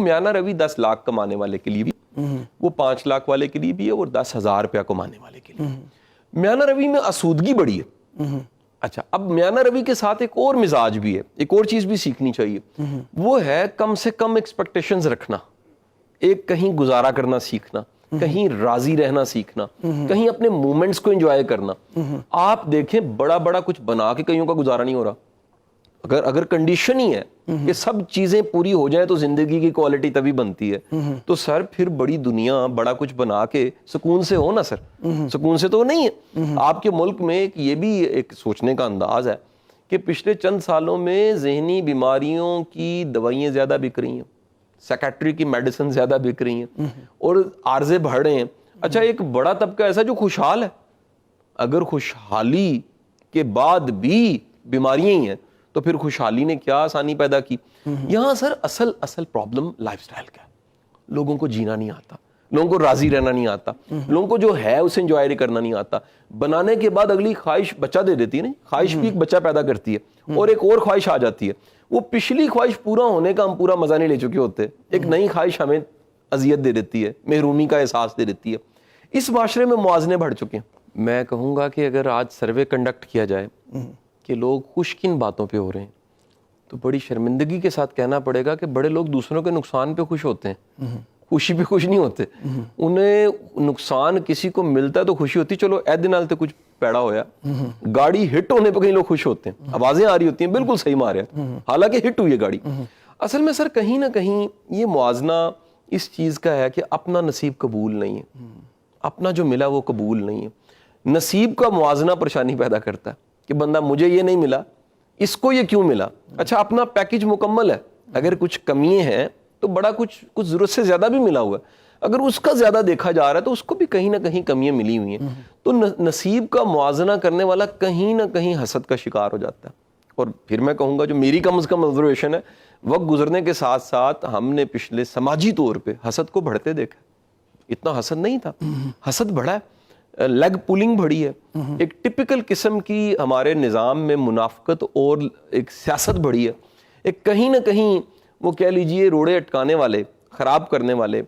میانہ روی 10 لاکھ کمانے والے کے لیے بھی, وہ 5 لاکھ والے کے لیے بھی ہے, اور 10,000 روپیہ کمانے والے کے لیے. میانہ روی میں آسودگی بڑی ہے. اچھا, اب میانہ روی کے ساتھ ایک اور مزاج بھی ہے, ایک اور چیز بھی سیکھنی چاہیے, وہ ہے کم سے کم ایکسپیکٹیشنز رکھنا, ایک کہیں گزارا کرنا سیکھنا, کہیں راضی رہنا سیکھنا, کہیں اپنے مومنٹس کو انجوائے کرنا. آپ دیکھیں بڑا بڑا کچھ بنا کے کئیوں کا گزارا نہیں ہو رہا. اگر کنڈیشن ہی ہے کہ سب چیزیں پوری ہو جائیں تو زندگی کی کوالٹی تبھی بنتی ہے, تو سر پھر بڑی دنیا بڑا کچھ بنا کے سکون سے ہو نا سر, سکون سے تو نہیں ہے. آپ کے ملک میں یہ بھی ایک سوچنے کا انداز ہے کہ پچھلے چند سالوں میں ذہنی بیماریوں کی دوائیاں زیادہ بک رہی ہیں, سیکیٹری کی میڈیسن زیادہ بک رہی ہیں, اور عارضے بڑھ رہے ہیں. اچھا, ایک بڑا طبقہ ایسا جو خوشحال ہے, اگر خوشحالی کے بعد بھی بیماریاں ہی ہیں تو پھر خوشحالی نے کیا آسانی پیدا کی. یہاں سر اصل پرابلم لائف سٹائل کا ہے. لوگوں کو جینا نہیں آتا, لوگوں کو راضی رہنا نہیں آتا, لوگوں کو جو ہے اسے انجوائے کرنا نہیں آتا. بنانے کے بعد اگلی خواہش بچہ دے دیتی ہے نا, خواہش بھی ایک بچہ پیدا کرتی ہے اور ایک اور خواہش آ جاتی ہے. وہ پچھلی خواہش پورا ہونے کا ہم پورا مزہ نہیں لے چکے ہوتے, ایک نئی خواہش ہمیں اذیت دے دیتی ہے, محرومی کا احساس دے دیتی ہے. اس معاشرے میں موازنے بڑھ چکے ہیں. میں کہوں گا کہ اگر آج سروے کنڈکٹ کیا جائے کہ لوگ خوش کن باتوں پہ ہو رہے ہیں, تو بڑی شرمندگی کے ساتھ کہنا پڑے گا کہ بڑے لوگ دوسروں کے نقصان پہ خوش ہوتے ہیں, خوشی پہ خوش نہیں ہوتے. انہیں نقصان کسی کو ملتا ہے تو خوشی ہوتی, چلو اے دن نال تے کچھ پیڑا ہویا, گاڑی ہٹ ہونے پہ کہیں لوگ خوش ہوتے ہیں, آوازیں آ رہی ہوتی ہیں بالکل صحیح مارے, حالانکہ ہٹ ہوئی ہے گاڑی. اصل میں سر کہیں نہ کہیں یہ موازنہ اس چیز کا ہے کہ اپنا نصیب قبول نہیں ہے, اپنا جو ملا وہ قبول نہیں ہے. نصیب کا موازنہ پریشانی پیدا کرتا ہے کہ بندہ مجھے یہ نہیں ملا, اس کو یہ کیوں ملا. اچھا, اپنا پیکج مکمل ہے, اگر کچھ کمیاں ہیں تو بڑا کچھ ضرورت سے زیادہ بھی ملا ہوا ہے, اگر اس کا زیادہ دیکھا جا رہا ہے تو اس کو بھی کہیں نہ کہیں کمیاں ملی ہوئی ہیں. تو نصیب کا موازنہ کرنے والا کہیں نہ کہیں حسد کا شکار ہو جاتا ہے. اور پھر میں کہوں گا جو میری کم از کم آبزرویشن ہے, وقت گزرنے کے ساتھ ساتھ ہم نے پچھلے سماجی طور پہ حسد کو بڑھتے دیکھا. اتنا حسد نہیں تھا, حسد بڑھا ہے, لیگ پولنگ بڑھی ہے, ایک ٹپیکل قسم کی ہمارے نظام میں منافقت اور ایک سیاست بڑھی ہے. ایک کہیں نہ کہیں وہ کہہ لیجئے روڑے اٹکانے والے, خراب کرنے والے,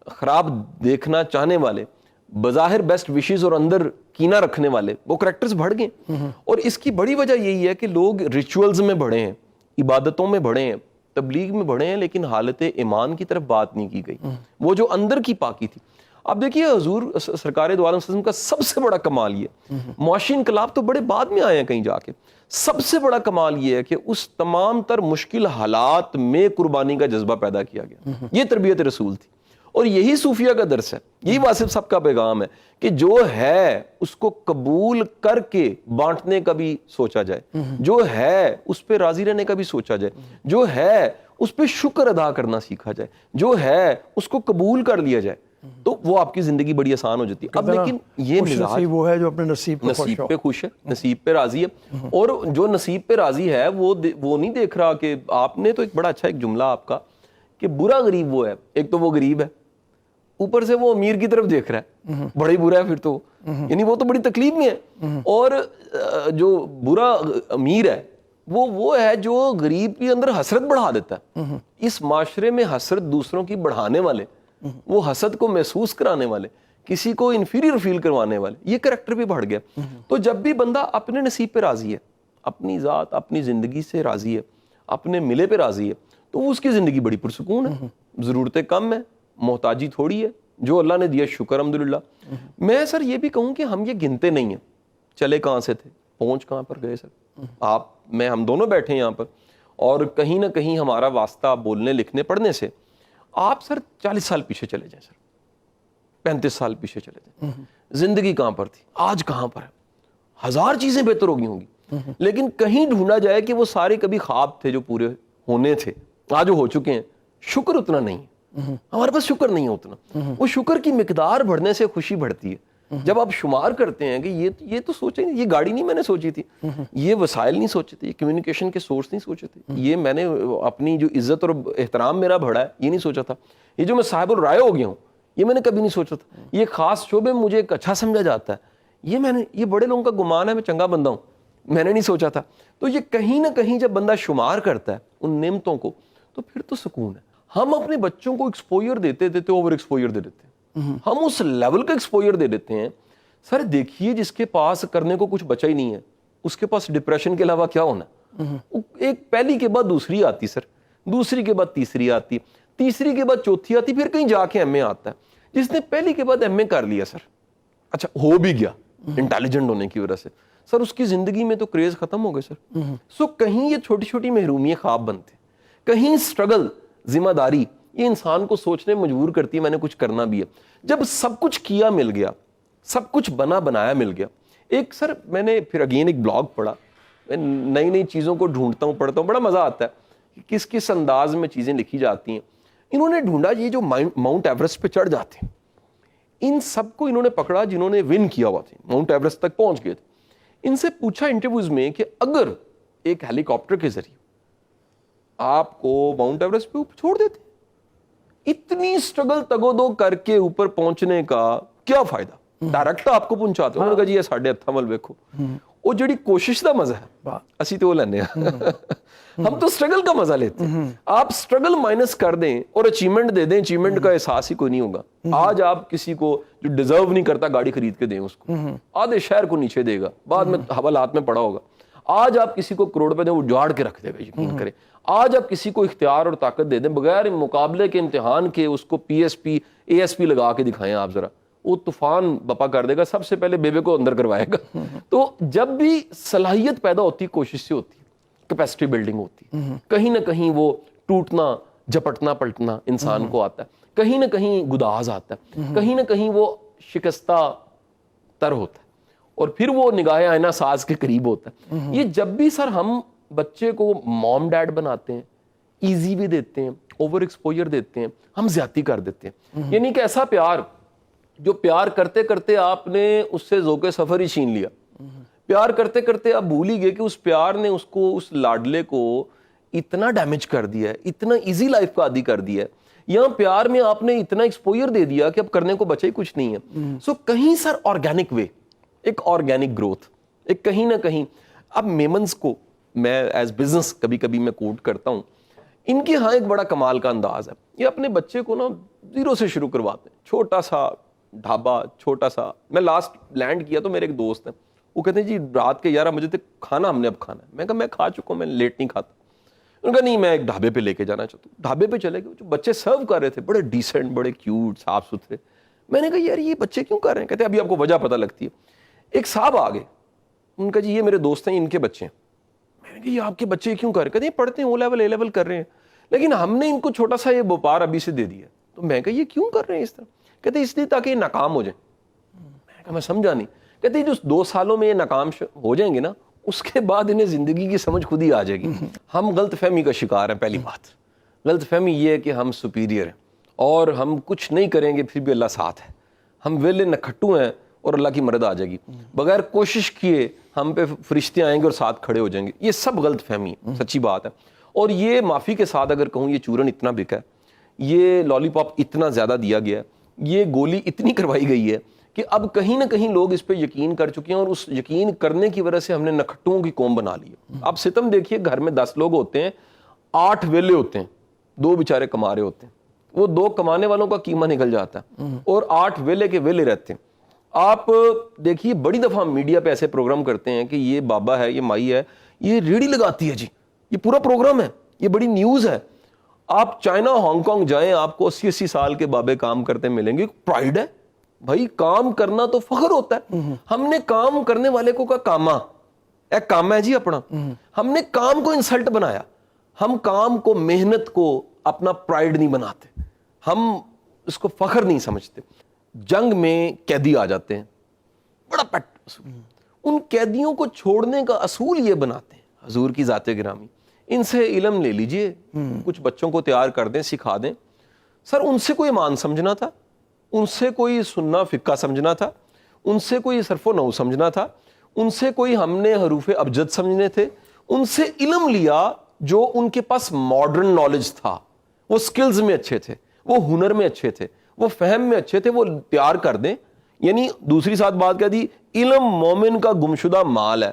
خراب دیکھنا چاہنے والے, بظاہر بیسٹ وشز اور اندر کینہ رکھنے والے, وہ کریکٹرز بڑھ گئے. اور اس کی بڑی وجہ یہی ہے کہ لوگ ریچولز میں بڑھے ہیں, عبادتوں میں بڑھے ہیں, تبلیغ میں بڑھے ہیں, لیکن حالت ایمان کی طرف بات نہیں کی گئی, وہ جو اندر کی پاکی تھی. اب دیکھیے حضور سرکار دو عالم وسلم کا سب سے بڑا کمال یہ, معاشی انقلاب تو بڑے بعد میں آئے ہیں کہیں جا کے, سب سے بڑا کمال یہ ہے کہ اس تمام تر مشکل حالات میں قربانی کا جذبہ پیدا کیا گیا. یہ تربیت رسول تھی, اور یہی صوفیہ کا درس ہے, یہی واصف صاحب کا پیغام ہے کہ جو ہے اس کو قبول کر کے بانٹنے کا بھی سوچا جائے, جو ہے اس پہ راضی رہنے کا بھی سوچا جائے, جو ہے اس پہ شکر ادا کرنا سیکھا جائے, جو ہے اس کو قبول کر لیا جائے, تو وہ آپ کی زندگی بڑی آسان ہو جاتی ہے. اب لیکن یہ مزاج وہ ہے جو اپنے نصیب پہ خوش ہے, نصیب پہ راضی ہے, اور جو نصیب پہ راضی ہے وہ نہیں دیکھ رہا کہ آپ نے تو ایک بڑا اچھا ایک جملہ آپ کا کہ برا غریب وہ ہے, ایک تو وہ غریب ہے, اوپر سے وہ امیر کی طرف دیکھ رہا ہے, بڑا ہی برا ہے پھر تو, یعنی وہ تو بڑی تکلیف میں ہے. اور جو برا امیر ہے وہ ہے جو غریب کے اندر حسرت بڑھا دیتا ہے. اس معاشرے میں حسرت دوسروں کی بڑھانے والے, وہ حسد کو محسوس کرانے والے, کسی کو انفیریئر فیل کروانے والے, یہ کریکٹر بھی بڑھ گیا. تو جب بھی بندہ اپنے نصیب پہ راضی ہے, اپنی ذات اپنی زندگی سے راضی ہے, اپنے ملے پہ راضی ہے, تو اس کی زندگی بڑی پرسکون ہے, ضرورتیں کم ہیں, محتاجی تھوڑی ہے, جو اللہ نے دیا شکر الحمدللہ. میں سر یہ بھی کہوں کہ ہم یہ گنتے نہیں ہیں چلے کہاں سے تھے, پہنچ کہاں پر گئے. سر آپ میں ہم دونوں بیٹھے ہیں یہاں پر, اور کہیں نہ کہیں ہمارا واسطہ بولنے لکھنے پڑھنے سے, آپ سر 40 سال پیچھے چلے جائیں, سر 35 سال پیچھے چلے جائیں, زندگی کہاں پر تھی, آج کہاں پر ہے. 1000 چیزیں بہتر ہو گئی ہوں گی, لیکن کہیں ڈھونڈا جائے کہ وہ سارے کبھی خواب تھے جو پورے ہونے تھے, آج وہ ہو چکے ہیں. شکر اتنا نہیں, ہمارے پاس شکر نہیں ہے اتنا. وہ شکر کی مقدار بڑھنے سے خوشی بڑھتی ہے. جب آپ شمار کرتے ہیں کہ یہ تو سوچیں, یہ گاڑی نہیں میں نے سوچی تھی, یہ وسائل نہیں سوچے تھے, یہ کمیونیکیشن کے سورس نہیں سوچے تھے, یہ میں نے اپنی جو عزت اور احترام میرا بڑھا ہے یہ نہیں سوچا تھا, یہ جو میں صاحب الرائے ہو گیا ہوں یہ میں نے کبھی نہیں سوچا تھا, یہ خاص شعبے میں مجھے ایک اچھا سمجھا جاتا ہے, یہ بڑے لوگوں کا گمان ہے میں چنگا بندہ ہوں, میں نے نہیں سوچا تھا. تو یہ کہیں نہ کہیں جب بندہ شمار کرتا ہے ان نعمتوں کو, تو پھر تو سکون ہے. ہم اپنے بچوں کو ایکسپوئر دیتے دیتے اوور ایکسپوئر دے دیتے ہیں, ہم اس لیول کا ایکسپوئر دے دیتے ہیں. سر دیکھیے جس کے پاس کرنے کو کچھ بچا ہی نہیں ہے, اس کے پاس ڈپریشن کے علاوہ کیا ہونا. ایک پہلی کے بعد دوسری آتی سر, دوسری کے بعد تیسری آتی, تیسری کے بعد چوتھی آتی, پھر کہیں جا کے ایم اے آتا ہے. جس نے پہلی کے بعد ایم اے کر لیا سر, اچھا ہو بھی گیا انٹیلیجنٹ ہونے کی وجہ سے, سر اس کی زندگی میں تو کریز ختم ہو گئے سر. سو کہیں یہ چھوٹی چھوٹی محرومی خواب بنتے, کہیں اسٹرگل, ذمہ داری, یہ انسان کو سوچنے مجبور کرتی ہے میں نے کچھ کرنا بھی ہے. جب سب کچھ کیا مل گیا, سب کچھ بنا بنایا مل گیا. ایک سر میں نے پھر اگین ایک بلاگ پڑھا, میں نئی نئی چیزوں کو ڈھونڈتا ہوں, پڑھتا ہوں, بڑا مزہ آتا ہے کس کس انداز میں چیزیں لکھی جاتی ہیں. انہوں نے ڈھونڈا یہ جو ماؤنٹ ایوریسٹ پہ چڑھ جاتے ہیں, ان سب کو انہوں نے پکڑا جنہوں نے ون کیا ہوا تھا, ماؤنٹ ایوریسٹ تک پہنچ گئے تھے. ان سے پوچھا انٹرویوز میں کہ اگر ایک ہیلی کاپٹر کے ذریعے آپ کو ماؤنٹ ایوریسٹ پہ چھوڑ دیتے, اتنی اسٹرگل تگودو کر کے اوپر پہنچنے کا کیا فائدہ, ڈائریکٹ آپ کو پہنچاتے. انہوں نے کہا جی یہ ساڈے ہتھاں ول ویکھو, وہ جڑی کوشش دا مزہ ہے اسی تو وہ لینے ہیں, ہم تو اسٹرگل کا مزہ لیتے ہیں. آپ اسٹرگل مائنس کر دیں اور اچیومنٹ دے دیں, اچیومنٹ کا احساس ہی کوئی نہیں ہوگا. آج آپ کسی کو جو ڈیزرو نہیں کرتا گاڑی خرید کے دیں, اس کو آدھے شہر کو نیچے دے گا, بعد میں حوالات میں پڑا ہوگا. آج آپ کسی کو کروڑ پہ دیں, وہ جاڑ کے رکھ دے گا, یقین کریں. آج آپ کسی کو اختیار اور طاقت دے دیں بغیر مقابلے کے امتحان کے, اس کو P S P A S P لگا کے دکھائیں آپ ذرا, وہ طوفان بپا کر دے گا, سب سے پہلے بیبے کو اندر کروائے گا. تو جب بھی صلاحیت پیدا ہوتی ہے کوشش سے ہوتی ہے, کیپیسٹی بلڈنگ ہوتی ہے, کہیں نہ کہیں وہ ٹوٹنا جھپٹنا پلٹنا انسان کو آتا ہے, کہیں نہ کہیں گداز آتا ہے, کہیں نہ کہیں وہ شکستہ تر ہوتا ہے, اور پھر وہ نگاہ آئینہ ساز کے قریب ہوتا ہے. یہ جب بھی سر ہم بچے کو موم ڈیڈ بناتے ہیں, ایزی بھی دیتے ہیں, اوور ایکسپوئر دیتے ہیں, ہم زیادتی کر دیتے ہیں. یعنی کہ ایسا پیار جو پیار کرتے کرتے آپ نے اس سے ذوق سفر ہی چھین لیا, پیار کرتے کرتے آپ بھول ہی گئے کہ اس پیار نے اس کو, اس لاڈلے کو اتنا ڈیمیج کر دیا ہے, اتنا ایزی لائف کا عادی کر دیا ہے. یہاں پیار میں آپ نے اتنا ایکسپوئر دے دیا کہ اب کرنے کو بچا ہی کچھ نہیں ہے. سو کہیں سر آرگینک وے, ایک آرگینک گروتھ, ایک کہیں نہ کہیں. اب میمنز کو میں ایز بزنس کبھی کبھی میں کوٹ کرتا ہوں, ان کے ہاں ایک بڑا کمال کا انداز ہے. یہ اپنے بچے کو نا زیرو سے شروع کرواتے ہیں, چھوٹا سا ڈھابا, چھوٹا سا. میں لاسٹ لینڈ کیا تو میرے ایک دوست ہیں, وہ کہتے ہیں جی رات کے 11 بجے تک کھانا ہم نے اب کھانا ہے. میں کہا میں کھا چکا ہوں, میں لیٹ نہیں کھاتا. انہوں نے کہا نہیں میں ایک ڈھابے پہ لے کے جانا چاہتا ہوں. ڈھابے پہ چلے گئے, جو بچے سرو کر رہے تھے بڑے ڈیسنٹ, بڑے کیوٹ, صاف ستھرے. میں نے کہا یار یہ بچے کیوں کر رہے ہیں؟ کہتے ہیں ابھی آپ کو وجہ پتہ لگتی ہے. ایک صاحب آ گئے, ان کا جی یہ میرے دوست ہیں, ان کے بچے ہیں. میں نے کہا یہ آپ کے بچے کیوں کر رہے ہیں؟ کہتے ہیں پڑھتے ہیں, او لیول اے لیول کر رہے ہیں, لیکن ہم نے ان کو چھوٹا سا یہ وپار ابھی سے دے دیا. تو میں کہا یہ کیوں کر رہے ہیں اس طرح؟ کہتے ہیں اس لیے تاکہ یہ ناکام ہو جائیں. میں کہا میں سمجھا نہیں. کہتے ہیں جو 2 سالوں میں یہ ناکام ہو جائیں گے نا, اس کے بعد انہیں زندگی کی سمجھ خود ہی آ جائے گی. ہم غلط فہمی کا شکار ہیں. پہلی بات غلط فہمی یہ ہے کہ ہم سپیریئر ہیں اور ہم کچھ نہیں کریں گے پھر بھی اللہ ساتھ ہے. ہم ویلے نکھٹو ہیں اور اللہ کی مدد آ جائے گی. بغیر کوشش کیے ہم پہ فرشتے آئیں گے اور ساتھ کھڑے ہو جائیں گے. یہ سب غلط فہمی ہے, سچی بات ہے. اور یہ معافی کے ساتھ اگر کہوں, یہ چورن اتنا بکا ہے, یہ لالی پاپ اتنا زیادہ دیا گیا ہے, یہ گولی اتنی کروائی گئی ہے کہ اب کہیں نہ کہیں لوگ اس پہ یقین کر چکے ہیں, اور اس یقین کرنے کی وجہ سے ہم نے نکھٹوں کی قوم بنا لی ہے. اب ستم دیکھیے, گھر میں 10 لوگ ہوتے ہیں, 8 ویلے ہوتے ہیں, 2 بیچارے کما رہے ہوتے ہیں. وہ 2 کمانے والوں کا قیمہ نکل جاتا ہے اور 8 ویلے کے ویلے رہتے ہیں. آپ دیکھیے بڑی دفعہ میڈیا پہ ایسے پروگرام کرتے ہیں کہ یہ بابا ہے, یہ مائی ہے, یہ ریڑھی لگاتی ہے جی, یہ پورا پروگرام ہے, یہ بڑی نیوز ہے. آپ چائنا, ہانگ کانگ جائیں, آپ کو 80 سال کے بابے کام کرتے ملیں گے. پرائیڈ ہے بھائی, کام کرنا تو فخر ہوتا ہے. ہم نے کام کرنے والے کو کہا کاما, ایک کام ہے جی اپنا. ہم نے کام کو انسلٹ بنایا. ہم کام کو, محنت کو اپنا پرائیڈ نہیں بناتے, ہم اس کو فخر نہیں سمجھتے. جنگ میں قیدی آ جاتے ہیں, بڑا پٹ اصول. ان قیدیوں کو چھوڑنے کا اصول یہ بناتے ہیں, حضور کی ذات گرامی, ان سے علم لے لیجئے, کچھ بچوں کو تیار کر دیں, سکھا دیں. سر ان سے کوئی ایمان سمجھنا تھا, ان سے کوئی سننا فقہ سمجھنا تھا, ان سے کوئی صرف و نحو سمجھنا تھا, ان سے کوئی ہم نے حروف ابجد سمجھنے تھے. ان سے علم لیا جو ان کے پاس ماڈرن نالج تھا. وہ سکلز میں اچھے تھے, وہ ہنر میں اچھے تھے, وہ فہم میں اچھے تھے, وہ تیار کر دیں. یعنی دوسری ساتھ بات کہہ دی, علم مومن کا گمشدہ مال ہے,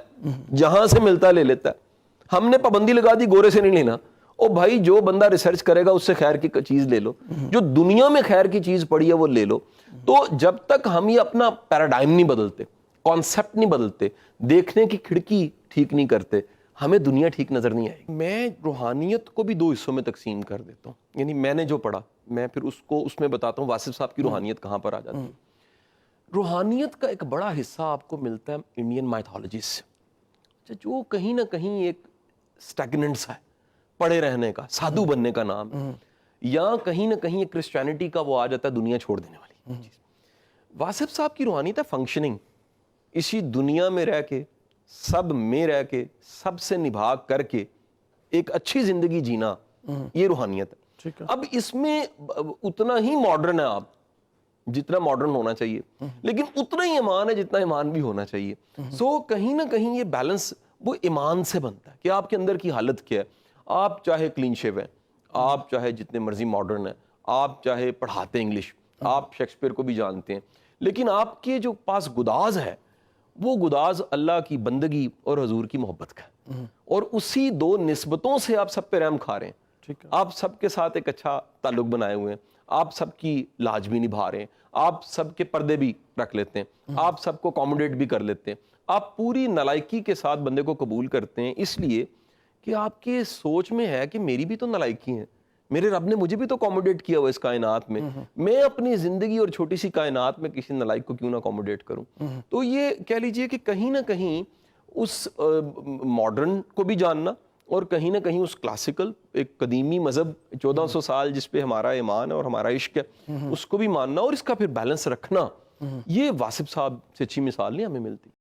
جہاں سے ملتا لے لیتا ہے. ہم نے پابندی لگا دی گورے سے نہیں لینا, او بھائی جو بندہ ریسرچ کرے گا اس سے خیر کی چیز لے لو, جو دنیا میں خیر کی چیز پڑی ہے وہ لے لو. تو جب تک ہم یہ اپنا پیراڈائم نہیں بدلتے, کانسیپٹ نہیں بدلتے, دیکھنے کی کھڑکی ٹھیک نہیں کرتے, ہمیں دنیا ٹھیک نظر نہیں آئے گی. میں روحانیت کو بھی 2 حصوں میں تقسیم کر دیتا ہوں, یعنی میں نے جو پڑھا میں پھر اس میں بتاتا ہوں واصف صاحب کی روحانیت کہاں پر آ جاتی ہے. روحانیت کا ایک بڑا حصہ آپ کو ملتا ہے انڈین مائتھالوجی سے, جو کہیں نہ کہیں ایک اسٹیگننٹ سا ہے, پڑے رہنے کا, سادھو بننے کا نام ہے, یا کہیں نہ کہیں ایک کرسچینٹی کا وہ آ جاتا ہے دنیا چھوڑ دینے والی چیز. واصف صاحب کی روحانیت ہے فنکشننگ, اسی دنیا میں رہ کے, سب میں رہ کے, سب سے نبھا کر کے ایک اچھی زندگی جینا, یہ روحانیت ہے. اب اس میں اتنا ہی ماڈرن ہے آپ جتنا ماڈرن ہونا چاہیے, لیکن اتنا ہی ایمان ہے جتنا ایمان بھی ہونا چاہیے. سو کہیں نہ کہیں یہ بیلنس وہ ایمان سے بنتا ہے کہ آپ کے اندر کی حالت کیا ہے. آپ چاہے کلین شیو ہیں, آپ چاہے جتنے مرضی ماڈرن ہیں, آپ چاہے پڑھاتے انگلش, آپ شیکسپیئر کو بھی جانتے ہیں, لیکن آپ کے جو پاس گداز ہے وہ گداز اللہ کی بندگی اور حضور کی محبت کا ہے, اور اسی 2 نسبتوں سے آپ سب پہ رحم کھا رہے ہیں. آپ سب کے ساتھ ایک اچھا تعلق بنائے ہوئے ہیں, آپ سب کی لاج بھی نبھا رہے ہیں, آپ سب کے پردے بھی رکھ لیتے ہیں, آپ سب کو اکوموڈیٹ بھی کر لیتے ہیں, آپ پوری نالائکی کے ساتھ بندے کو قبول کرتے ہیں, اس لیے کہ آپ کے سوچ میں ہے کہ میری بھی تو نالائکی ہے, میرے رب نے مجھے بھی تو اکوموڈیٹ کیا ہوا اس کائنات میں اپنی زندگی اور چھوٹی سی کائنات میں کسی نالائک کو کیوں نہ اکوموڈیٹ کروں. تو یہ کہہ لیجئے کہ کہیں نہ کہیں اس ماڈرن کو بھی جاننا, اور کہیں نہ کہیں اس کلاسیکل ایک قدیمی مذہب 1400 سال جس پہ ہمارا ایمان ہے اور ہمارا عشق ہے, اس کو بھی ماننا اور اس کا پھر بیلنس رکھنا, یہ واصف صاحب سے اچھی مثال نہیں ہمیں ملتی.